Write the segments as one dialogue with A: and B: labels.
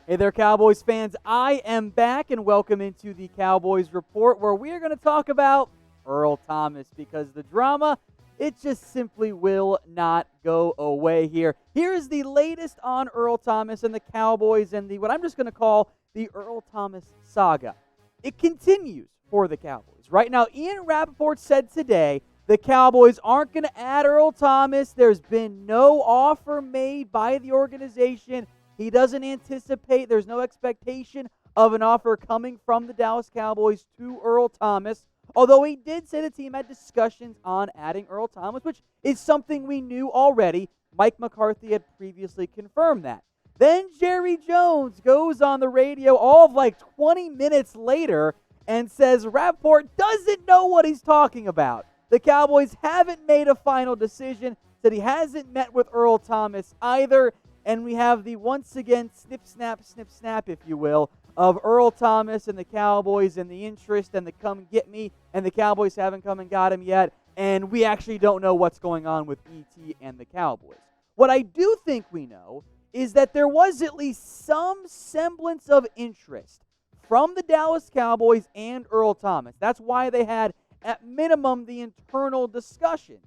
A: Hey there, Cowboys fans. I am back, and welcome into the Cowboys Report, where we are going to talk about Earl Thomas, because the drama, it just simply will not go away here. Here is the latest on Earl Thomas and the Cowboys and what I'm just going to call the Earl Thomas saga. It continues for the Cowboys. Right now, Ian Rapoport said today the Cowboys aren't going to add Earl Thomas. There's been no offer made by the organization. He doesn't anticipate, there's no expectation of an offer coming from the Dallas Cowboys to Earl Thomas, although he did say the team had discussions on adding Earl Thomas, which is something we knew already. Mike McCarthy had previously confirmed that. Then Jerry Jones goes on the radio all of like 20 minutes later and says Rapoport doesn't know what he's talking about. The Cowboys haven't made a final decision, said he hasn't met with Earl Thomas either. And we have the, once again, snip, snap, if you will, of Earl Thomas and the Cowboys and the interest and the come get me, and the Cowboys haven't come and got him yet, and we actually don't know what's going on with ET and the Cowboys. What I do think we know is that there was at least some semblance of interest from the Dallas Cowboys and Earl Thomas. That's why they had, at minimum, the internal discussions.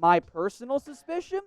A: My personal suspicion?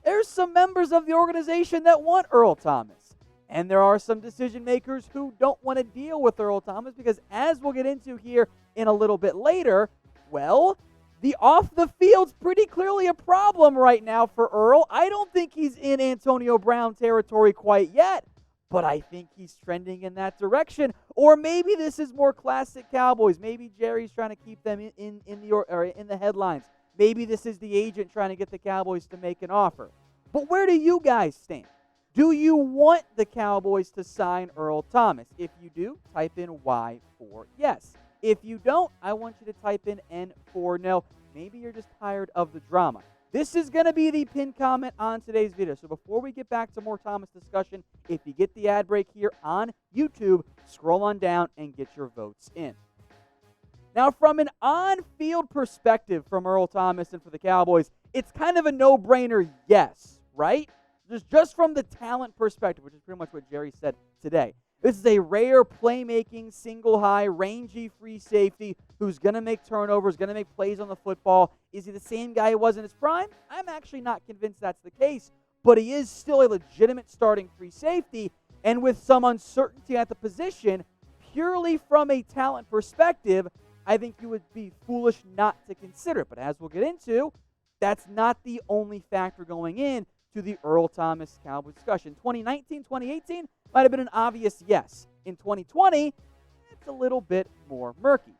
A: There's some members of the organization that want Earl Thomas. And there are some decision makers who don't want to deal with Earl Thomas because, as we'll get into here in a little bit later, well, the off the field's pretty clearly a problem right now for Earl. I don't think he's in Antonio Brown territory quite yet, but I think he's trending in that direction. Or maybe this is more classic Cowboys. Maybe Jerry's trying to keep them in the headlines. Maybe this is the agent trying to get the Cowboys to make an offer. But where do you guys stand? Do you want the Cowboys to sign Earl Thomas? If you do, type in Y for yes. If you don't, I want you to type in N for no. Maybe you're just tired of the drama. This is going to be the pinned comment on today's video. So before we get back to more Thomas discussion, if you get the ad break here on YouTube, scroll on down and get your votes in. Now, from an on-field perspective from Earl Thomas and for the Cowboys, it's kind of a no-brainer yes, right? Just from the talent perspective, which is pretty much what Jerry said today. This is a rare playmaking, single-high, rangy free safety who's going to make turnovers, going to make plays on the football. Is he the same guy he was in his prime? I'm actually not convinced that's the case, but he is still a legitimate starting free safety, and with some uncertainty at the position, purely from a talent perspective, I think you would be foolish not to consider it. But as we'll get into, that's not the only factor going in to the Earl Thomas Cowboys discussion. 2019, 2018 might have been an obvious yes. In 2020, it's a little bit more murky.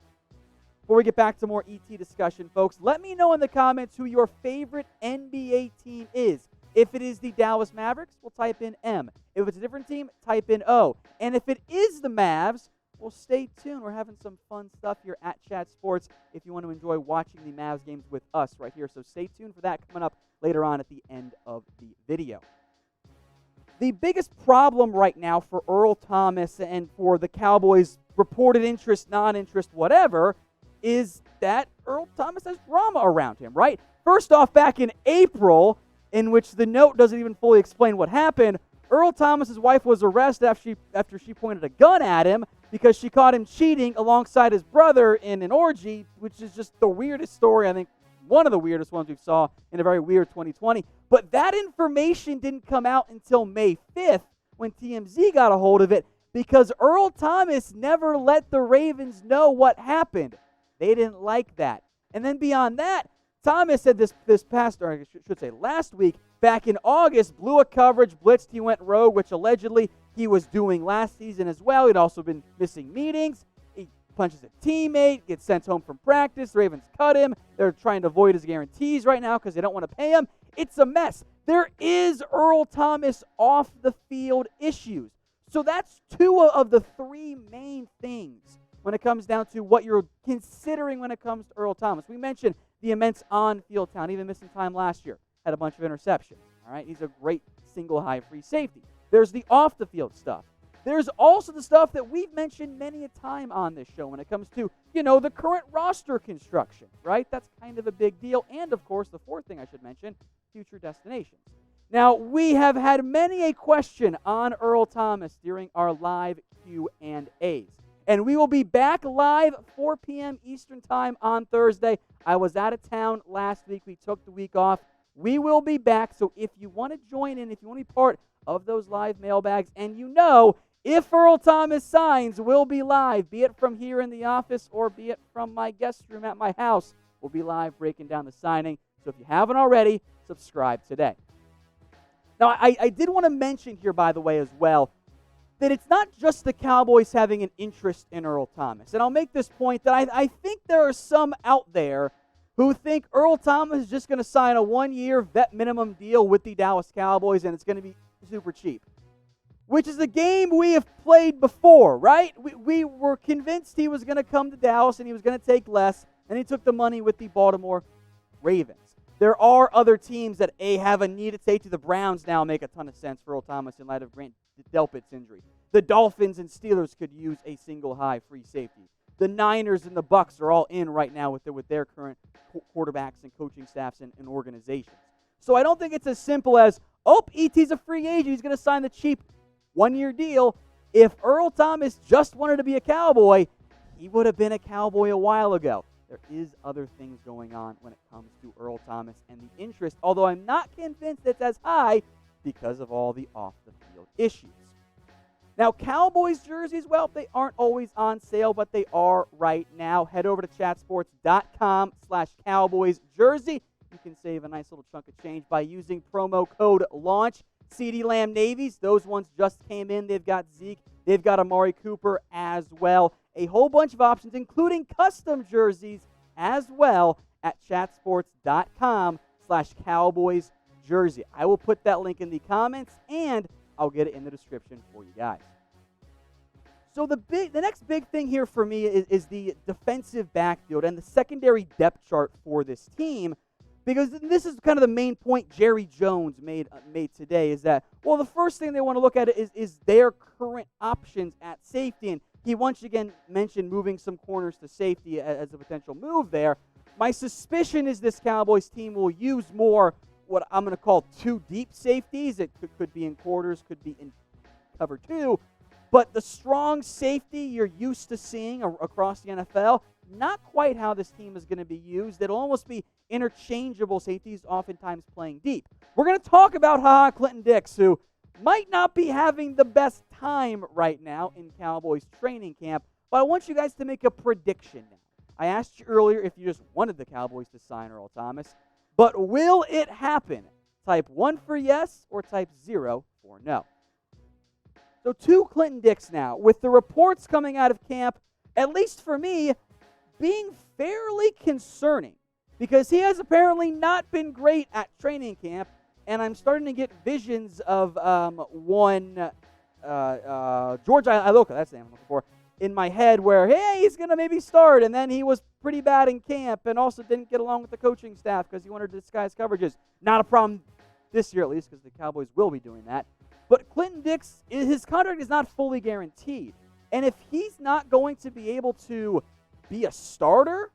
A: Before we get back to more ET discussion, folks, let me know in the comments who your favorite NBA team is. If it is the Dallas Mavericks, we'll type in M. If it's a different team, type in O. And if it is the Mavs, well, stay tuned. We're having some fun stuff here at Chat Sports if you want to enjoy watching the Mavs games with us right here. So stay tuned for that coming up later on at the end of the video. The biggest problem right now for Earl Thomas and for the Cowboys' reported interest, non-interest, whatever, is that Earl Thomas has drama around him, right? First off, back in April, in which the note doesn't even fully explain what happened, Earl Thomas' wife was arrested after she pointed a gun at him because she caught him cheating alongside his brother in an orgy, which is just the weirdest story, I think, one of the weirdest ones we saw in a very weird 2020. But that information didn't come out until May 5th when TMZ got a hold of it because Earl Thomas never let the Ravens know what happened. They didn't like that. And then beyond that, Thomas said this past, or I should say last week, back in August, blew a coverage, blitzed, he went rogue, which allegedly he was doing last season as well. He'd also been missing meetings. He punches a teammate, gets sent home from practice. The Ravens cut him. They're trying to void his guarantees right now because they don't want to pay him. It's a mess. There is Earl Thomas off-the-field issues. So that's two of the three main things when it comes down to what you're considering when it comes to Earl Thomas. We mentioned the immense on-field talent, even missing time last year. Had a bunch of interceptions. All right, he's a great single-high free safety. There's the off-the-field stuff. There's also the stuff that we've mentioned many a time on this show when it comes to, the current roster construction, right? That's kind of a big deal. And, of course, the fourth thing I should mention, future destinations. Now, we have had many a question on Earl Thomas during our live Q&As. And we will be back live 4 p.m. Eastern Time on Thursday. I was out of town last week. We took the week off. We will be back. So if you want to join in, if you want to be part of those live mailbags, and if Earl Thomas signs, we'll be live, be it from here in the office or be it from my guest room at my house. We'll be live breaking down the signing. So if you haven't already, subscribe today. Now, I did want to mention here, by the way, as well, that it's not just the Cowboys having an interest in Earl Thomas. And I'll make this point that I think there are some out there who think Earl Thomas is just going to sign a one-year vet minimum deal with the Dallas Cowboys and it's going to be super cheap, which is a game we have played before, right? We were convinced he was going to come to Dallas and he was going to take less, and he took the money with the Baltimore Ravens. There are other teams that have a need at safety. The Browns now make a ton of sense for Earl Thomas in light of Grant Delpit's injury. The Dolphins and Steelers could use a single high free safety. The Niners and the Bucks are all in right now with their current quarterbacks and coaching staffs and organizations. So I don't think it's as simple as, ET's a free agent, he's going to sign the cheap one-year deal. If Earl Thomas just wanted to be a Cowboy, he would have been a Cowboy a while ago. There is other things going on when it comes to Earl Thomas and the interest, although I'm not convinced it's as high because of all the off-the-field issues. Now, Cowboys jerseys, well, they aren't always on sale, but they are right now. Head over to chatsports.com/Cowboys Jersey. You can save a nice little chunk of change by using promo code LAUNCH. CeeDee Lamb Navies, those ones just came in. They've got Zeke. They've got Amari Cooper as well. A whole bunch of options, including custom jerseys as well at chatsports.com/Cowboys Jersey. I will put that link in the comments, and I'll get it in the description for you guys. So the next big thing here for me is the defensive backfield and the secondary depth chart for this team, because this is kind of the main point Jerry Jones made today, is that, well, the first thing they want to look at is their current options at safety, and he once again mentioned moving some corners to safety as a potential move there. My suspicion is this Cowboys team will use more what I'm going to call two deep safeties. It could be in quarters, could be in cover two. But the strong safety you're used to seeing across the NFL, not quite how this team is going to be used. It'll almost be interchangeable safeties, oftentimes playing deep. We're going to talk about Ha Ha Clinton-Dix, who might not be having the best time right now in Cowboys training camp, but I want you guys to make a prediction now. I asked you earlier if you just wanted the Cowboys to sign Earl Thomas, but will it happen? Type 1 for yes or type 0 for no. So to Clinton-Dix now, with the reports coming out of camp, at least for me, being fairly concerning, because he has apparently not been great at training camp, and I'm starting to get visions of George Iloka, that's the name I'm looking for, in my head where, hey, he's going to maybe start, and then he was pretty bad in camp and also didn't get along with the coaching staff because he wanted to disguise coverages. Not a problem this year, at least, because the Cowboys will be doing that. But Clinton-Dix, his contract is not fully guaranteed. And if he's not going to be able to be a starter,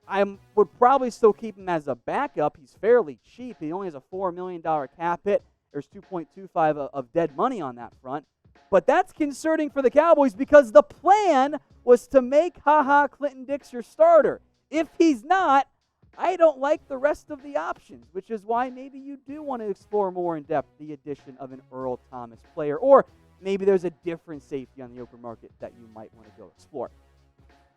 A: I would probably still keep him as a backup. He's fairly cheap. He only has a $4 million cap hit. There's $2.25 of dead money on that front. But that's concerning for the Cowboys because the plan was to make Ha Ha Clinton-Dix your starter. If he's not, I don't like the rest of the options, which is why maybe you do want to explore more in depth the addition of an Earl Thomas player, or maybe there's a different safety on the open market that you might want to go explore.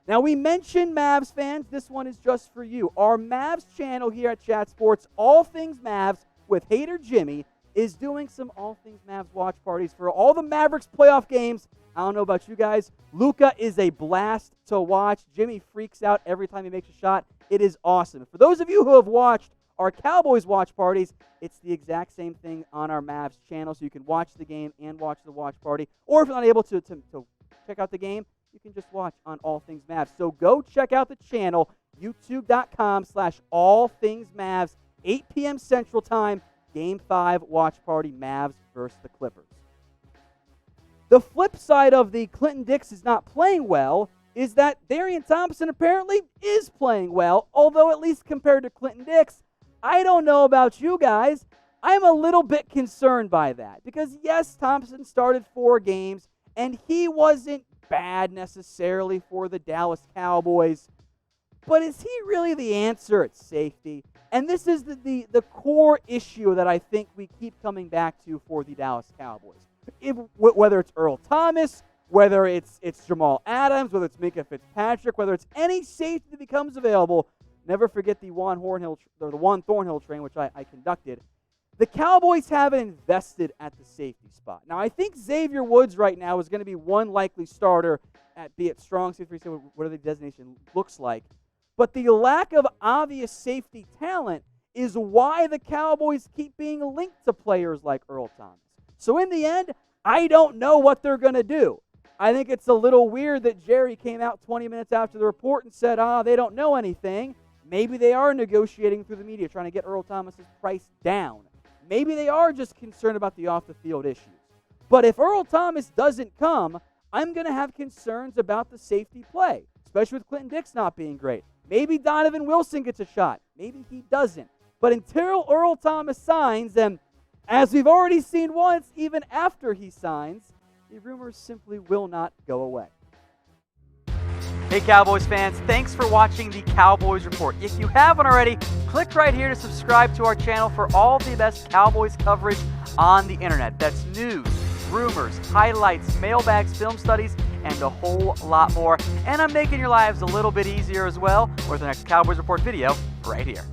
A: Now, we mentioned Mavs fans. This one is just for you. Our Mavs channel here at Chat Sports, All Things Mavs with Hater Jimmy, is doing some All Things Mavs watch parties for all the Mavericks playoff games. I don't know about you guys. Luka is a blast to watch. Jimmy freaks out every time he makes a shot. It is awesome. For those of you who have watched our Cowboys watch parties, it's the exact same thing on our Mavs channel, so you can watch the game and watch the watch party. Or if you're not able to check out the game, you can just watch on All Things Mavs. So go check out the channel, youtube.com/allthingsmavs, 8 p.m. Central Time, Game 5 watch party, Mavs versus the Clippers. The flip side of the Clinton-Dix is not playing well is that Darian Thompson apparently is playing well, although at least compared to Clinton-Dix, I don't know about you guys, I'm a little bit concerned by that because, yes, Thompson started 4 games, and he wasn't bad necessarily for the Dallas Cowboys. But is he really the answer at safety? And this is the core issue that I think we keep coming back to for the Dallas Cowboys. Whether it's Earl Thomas, whether it's Jamal Adams, whether it's Minka Fitzpatrick, whether it's any safety that becomes available, never forget the Juan Thornhill train, which I conducted. The Cowboys haven't invested at the safety spot. Now, I think Xavier Woods right now is going to be one likely starter at be it strong safety, whatever the designation looks like. But the lack of obvious safety talent is why the Cowboys keep being linked to players like Earl Thomas. So in the end, I don't know what they're going to do. I think it's a little weird that Jerry came out 20 minutes after the report and said, they don't know anything. Maybe they are negotiating through the media, trying to get Earl Thomas's price down. Maybe they are just concerned about the off-the-field issues. But if Earl Thomas doesn't come, I'm going to have concerns about the safety play, especially with Clinton-Dix not being great. Maybe Donovan Wilson gets a shot. Maybe he doesn't. But until Earl Thomas signs, and as we've already seen once, even after he signs, the rumors simply will not go away. Hey Cowboys fans, thanks for watching the Cowboys Report. If you haven't already, click right here to subscribe to our channel for all the best Cowboys coverage on the internet. That's news, rumors, highlights, mailbags, film studies, and a whole lot more. And I'm making your lives a little bit easier as well with the next Cowboys Report video right here.